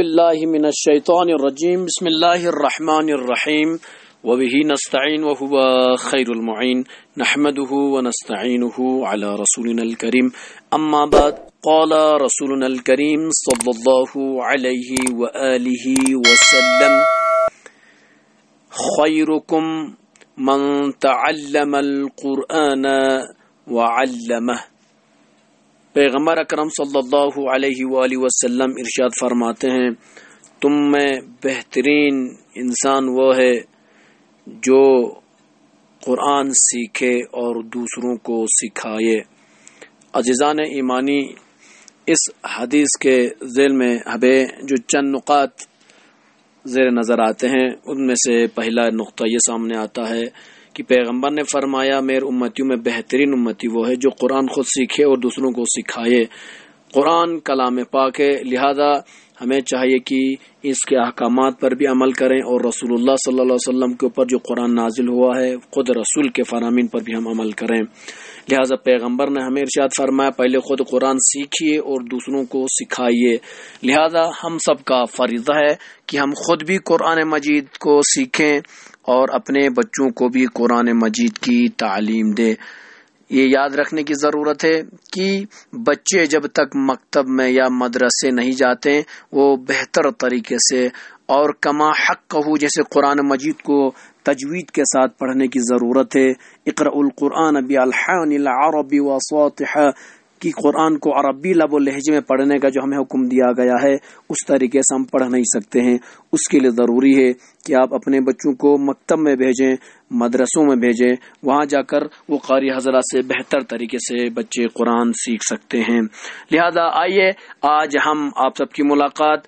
باللہ من الشیطان الرجیم بسم اللہ الرحمن الرحیم وبہ نستعین وہو خیر المعین نحمده ونستعینه علی رسولنا الکریم اما بعد قال رسولنا الکریم صلی اللہ علیہ وآلہ وسلم خیرکم من تعلم القرآن وعلمہ۔ پیغمبر اکرم صلی اللہ علیہ وآلہ وسلم ارشاد فرماتے ہیں، تم میں بہترین انسان وہ ہے جو قرآن سیکھے اور دوسروں کو سکھائے۔ عزیزان ایمانی، اس حدیث کے ذیل میں ہمیں جو چند نقاط زیر نظر آتے ہیں، ان میں سے پہلا نقطہ یہ سامنے آتا ہے کہ پیغمبر نے فرمایا میرے امتیوں میں بہترین امتی وہ ہے جو قرآن خود سیکھے اور دوسروں کو سکھائے۔ قرآن کلام پاک ہے، لہذا ہمیں چاہیے کہ اس کے احکامات پر بھی عمل کریں اور رسول اللہ صلی اللہ علیہ وسلم کے اوپر جو قرآن نازل ہوا ہے خود رسول کے فرامین پر بھی ہم عمل کریں۔ لہذا پیغمبر نے ہمیں ارشاد فرمایا پہلے خود قرآن سیکھیے اور دوسروں کو سکھائیے۔ لہذا ہم سب کا فریضہ ہے کہ ہم خود بھی قرآن مجید کو سیکھیں اور اپنے بچوں کو بھی قرآن مجید کی تعلیم دیں۔ یہ یاد رکھنے کی ضرورت ہے کہ بچے جب تک مکتب میں یا مدرسے نہیں جاتے وہ بہتر طریقے سے اور کما حق جیسے قرآن مجید کو تجوید کے ساتھ پڑھنے کی ضرورت ہے۔ اقرأ القرآن بالحان العرب وصوتح، کہ قرآن کو عربی لب و لہجے میں پڑھنے کا جو ہمیں حکم دیا گیا ہے اس طریقے سے ہم پڑھ نہیں سکتے ہیں۔ اس کے لیے ضروری ہے کہ آپ اپنے بچوں کو مکتب میں بھیجیں، مدرسوں میں بھیجیں، وہاں جا کر وہ قاری حضرات سے بہتر طریقے سے بچے قرآن سیکھ سکتے ہیں۔ لہذا آئیے آج ہم آپ سب کی ملاقات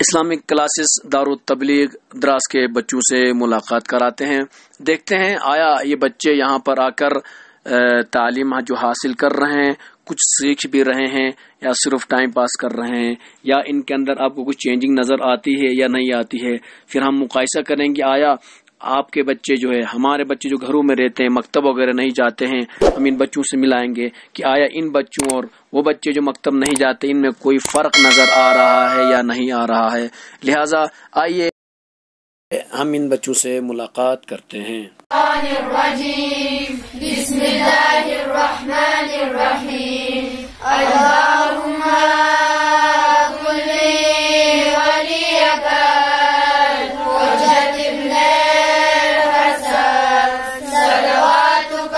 اسلامک کلاسز دارالتبلیغ دراز کے بچوں سے ملاقات کراتے ہیں۔ دیکھتے ہیں آیا یہ بچے یہاں پر آ کر تعلیم جو حاصل کر رہے ہیں کچھ سیکھ بھی رہے ہیں یا صرف ٹائم پاس کر رہے ہیں، یا ان کے اندر آپ کو کچھ چینجنگ نظر آتی ہے یا نہیں آتی ہے۔ پھر ہم مقایسہ کریں گے آیا آپ کے بچے جو ہے ہمارے بچے جو گھروں میں رہتے ہیں مکتب وغیرہ نہیں جاتے ہیں، ہم ان بچوں سے ملائیں گے کہ آیا ان بچوں اور وہ بچے جو مکتب نہیں جاتے ان میں کوئی فرق نظر آ رہا ہے یا نہیں آ رہا ہے۔ لہٰذا آئیے ہم ان بچوں سے ملاقات کرتے ہیں۔ بسم اللہ الرحمن الرحیم اللہم کل ولیک حجت ابن الحسن صلواتک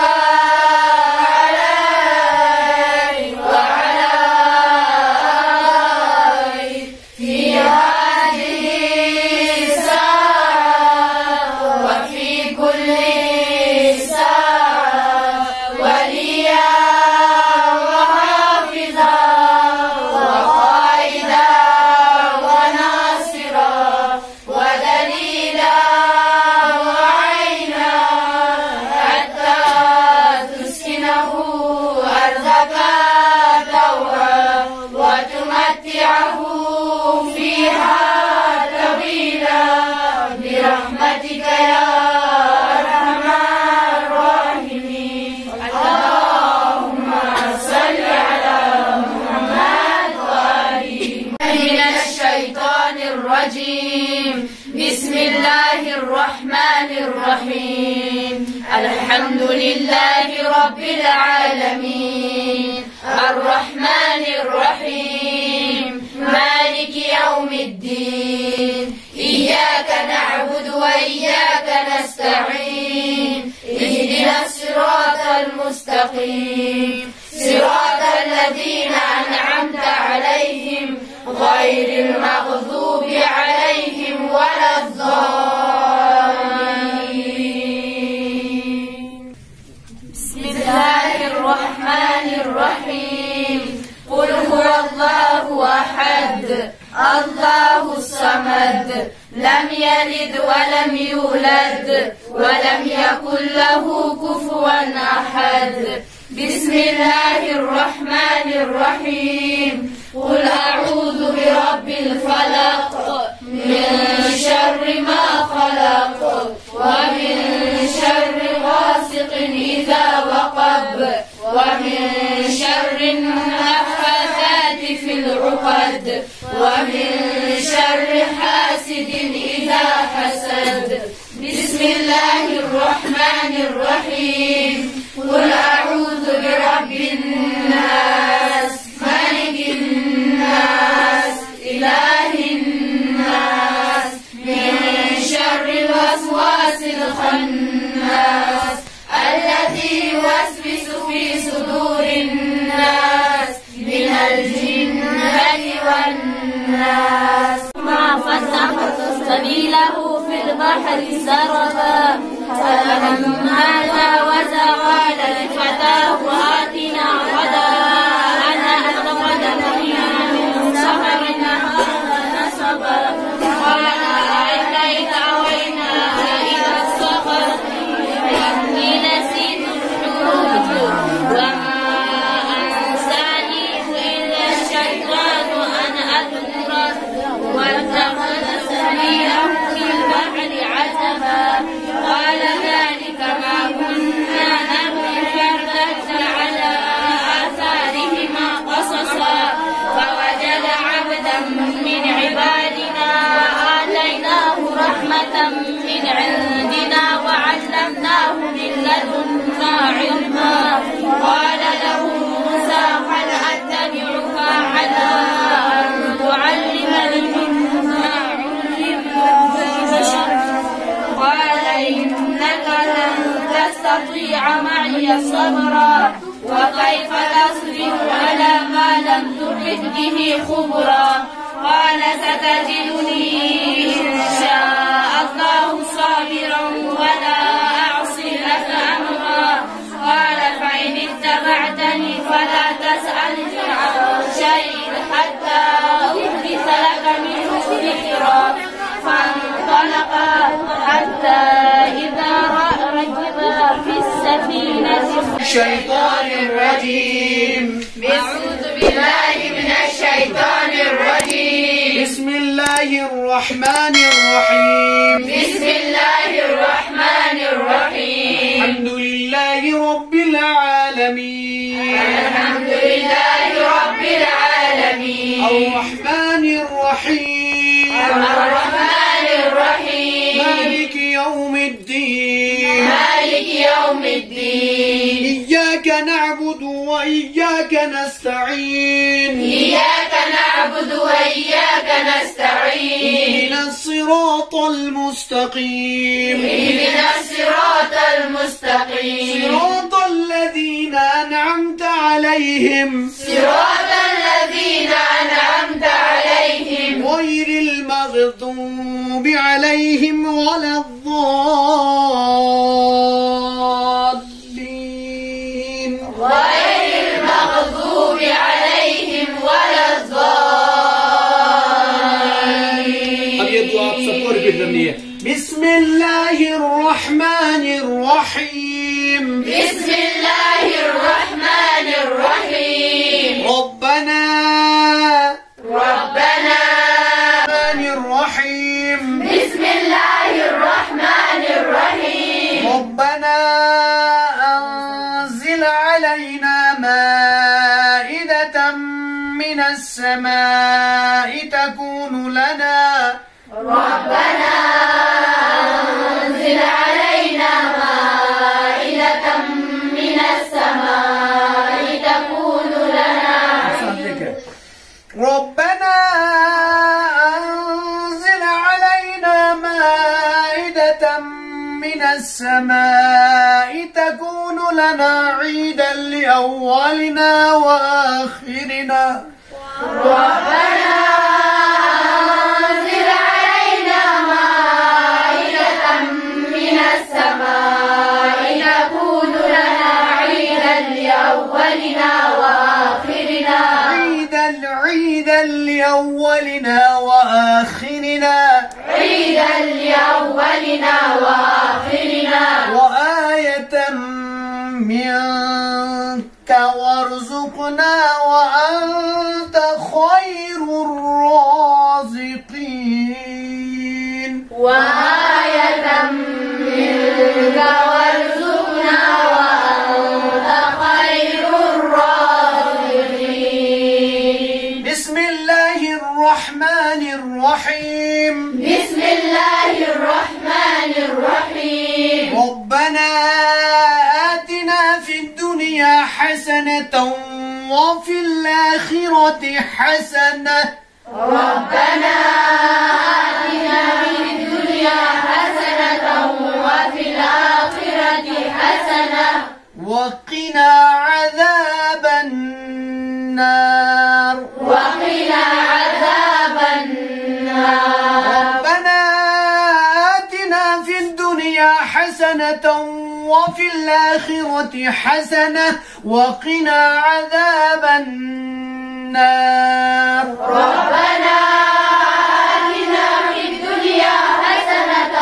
علیہ وعلی آلہ فی هذه الساعة وفی کل بسم اللہ الرحمن الرحیم الحمد للہ رب العالمین الرحمن الرحیم مالک یوم الدین ایاک نعبد و ایاک نستعین اہدنا الصراط المستقیم صراط الذین انعمت علیہم غیر المغضوب علیہم ولا الضالین۔ بسم اللہ الرحمن الرحیم قل هو اللہ احد اللہ الصمد لم یلد ولم یولد ولم یکن له کفوا احد۔ بسم اللہ الرحمن الرحیم قل اعوذ برب الفلق من شر ما خلق ومن شر غاسق اذا وقب ومن شر النفاثات في العقد الحسد ومن شر حاسد إذا حسد. بسم الله الرحمن الرحيم. قل أعوذ برب الناس ملك الناس إله الناس من شر الوسواس الخناس الذي يوسوس في صدور الناس من الجنة والناس. ما فتحت سبيله في البحر سربا فلما جاوز قال لفتاه آتنا غداءنا لقد من سفرنا هذا نصبا قال أرأيت أوينا إلى الصخر إني نسيت الحوت وما أنسانيه إلا الشيطان أن أذكره واتخذ سبيله في البحر عجبا قال ذلك ما كنا نبغي فارتد على آثارهما قصصا فوجد عبدا من عبادنا آتيناه رحمة من عندنا وعلمناه من لدنا علما قال له موسى هل أتبعك على أن تعلمني مما علمت بشر قال إنك لن تستطيع معي صبرا وكيف تصبر على ما لم تحط به خبرا قال ستجدني إن شاء الله صابرا ولا أعصي لك أمرا قال فإن اتبعتني فلا تسألني عن شيء حتى أحدث لك منه ذكرا فانطلقا حتى إذا ركبا في السفينة. الشيطان الرجيم. أعوذ بالله من الشيطان الرجيم. بسم الله الرحمن الرحيم. بسم الله الرحمن الرحيم. الحمد لله رب العالمين. الحمد لله رب العالمين. الرحمن الرحيم. الرحمن الرحيم. مالك يوم الدين. مالك يوم الدين. إياك نعبد وإياك نستعين. إياك نعبد وإياك نستعين. اهدنا الصراط المستقيم. اهدنا الصراط المستقيم. صراط الذين أنعمت عليهم. صراط الذين أنعمت عليهم غير المغضوب عليهم ولا الضالين. غير المغضوب عليهم ولا الضالين. अब ये दुआ आप सबको रिपीट करनी है. بسم الله الرحمن الرحيم. بسم الله الرحمن الرحيم. ربنا ربنا الرحمن الرحيم. بسم الله الرحمن الرحيم. ربنا أنزل علينا مائدة من السماء تكون لنا. ربنا أنزل علينا مائدة من السماء تكون لنا. ربنا أنزل علينا مائدة من السماء تكون لنا عيدا لأولنا وآخرنا. ربنا أنزل علينا مائدة من السماء تكون لنا عيدا لأولنا وآخرنا. عيدا لأولنا وآخرنا. عيدا لأولنا وآخرنا. وآية منك وارزقنا وأنت خير الرازقين. وآية منك وارزقنا وأنت خير الرازقين. بسم الله الرحمن الرحيم. بسم الله الرحمن الرحيم. ربنا آتنا في الدنيا حسنة وفي الآخرة حسنة. ربنا آتنا في الدنيا حسنة وفي الآخرة حسنة وقنا عذاب النار. وقنا عذاب النار. ربنا آتنا في الدنيا حسنة وفي الآخرة حسنة وقنا عذاب النار. ربنا آتنا في الدنيا حسنة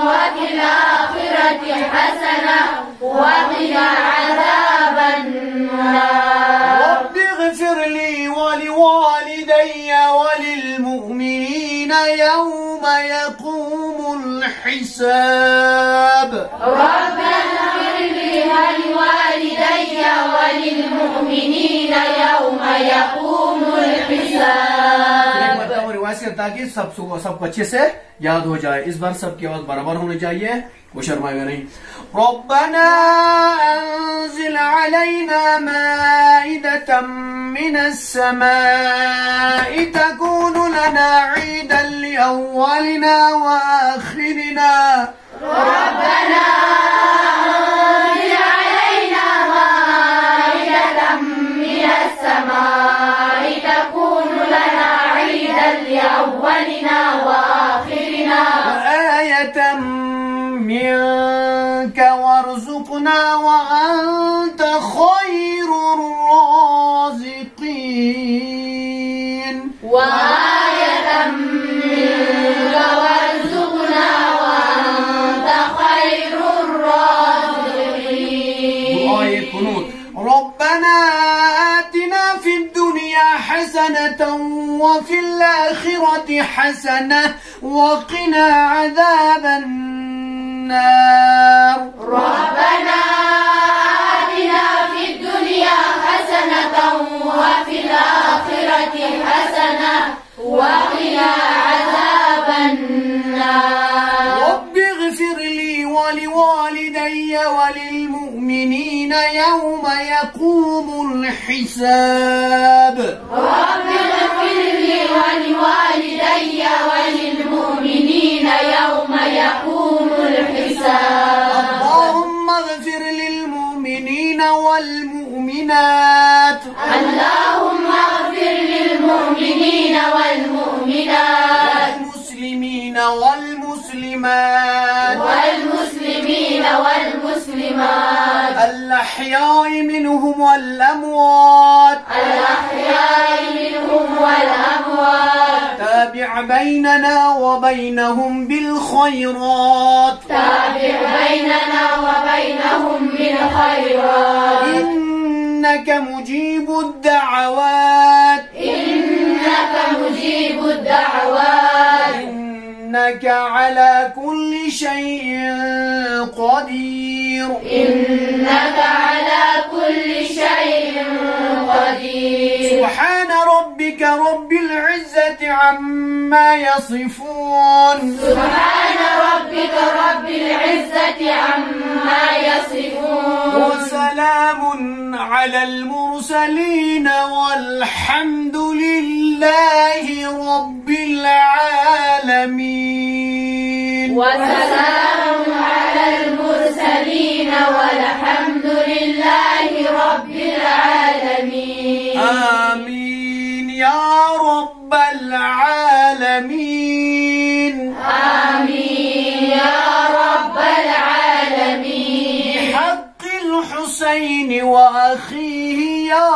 وفي الآخرة حسنة وقنا عذاب النار. رب اغفر لي ولوالدي وللمؤمنين يوم يقوم الحساب. ربنا اغفر لي ولوالدي وللمؤمنين يوم يقوم الحساب. रिवाइज करता कि सबको अच्छे से याद हो जाए। इस बार सबकी आवाज बराबर होनी चाहिए, वो शर्माएगा नहीं। रब्बना अंजिल अलैना माइदतम मिनस समाई तकूनु लना ईदन लिअव्वलिना व आखिरिना। ربنا أنزل علينا مائدة من السماء تكون لنا عيدا لأولنا وآخرنا وآية منك وارزقنا وأنت خير الرازقين. وآية منك وارزقنا وأنت خير الرازقين. ربنا آتنا في الدنيا حسنة وفي الآخرة حسنة وقنا عذاب النار. ربنا آتنا في الدنيا حسنة وفي الآخرة حسنة وقنا عذاب النار. رب اغفر لي ولوالدي وللمؤمنين يوم يقوم الحساب. رب اغفر لي ولوالدي وللمؤمنين يوم يقوم الحساب. اللهم اغفر للمؤمنين والمؤمنات. اللهم اغفر للمؤمنين والمؤمنات والمسلمين والمسلمات والمسلمين والمسلمات الأحياء منهم والأموات. الأحياء منهم والأموات. تابع بيننا وبينهم بالخيرات. تابع بيننا وبينهم بالخيرات. إنك مجيب الدعوات. إنك مجيب الدعوات. إنك على كل شيء قدير. إنك على كل شيء قدير. سبحان ربك رب العزة عما يصفون. سبحان ربك رب العزة عما يصفون. وسلام على المرسلين والحمد لله رب العالمين. وسلام على المرسلين والحمد لله رب العالمين. آمين يا رب العالمين. آمين يا رب العالمين. بحق الحسين وأخيه يا